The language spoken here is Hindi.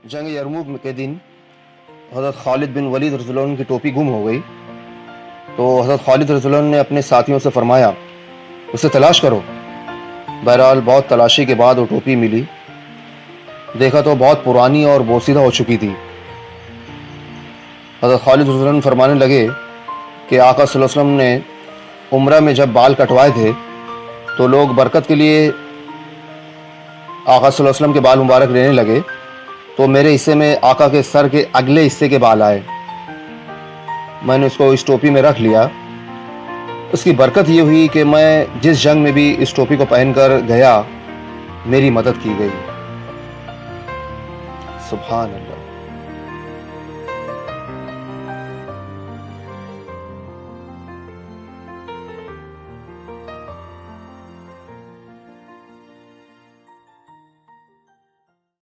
जंग यरमुक के दिन हज़रत खालिद बिन वलीद रज़ियल्लाहु अन्हु की टोपी गुम हो गई। तो हज़रत खालिद रज़ियल्लाहु अन्हु ने अपने साथियों से फरमाया, उसे तलाश करो। बहरहाल बहुत तलाशी के बाद वो टोपी मिली। देखा तो बहुत पुरानी और बोसीदा हो चुकी थी। हज़रत खालिद रज़ियल्लाहु अन्हु फरमाने लगे कि आका सल्लल्लाहु अलैहि वसल्लम ने उम्रा में जब बाल कटवाए थे तो लोग बरकत के लिए आका सल्लल्लाहु अलैहि वसल्लम के बाल मुबारक लेने लगे, तो मेरे हिस्से में आका के सर के अगले हिस्से के बाल आए। मैंने उसको इस टोपी में रख लिया। उसकी बरकत ये हुई कि मैं जिस जंग में भी इस टोपी को पहनकर गया, मेरी मदद की गई। सुभान अल्लाह।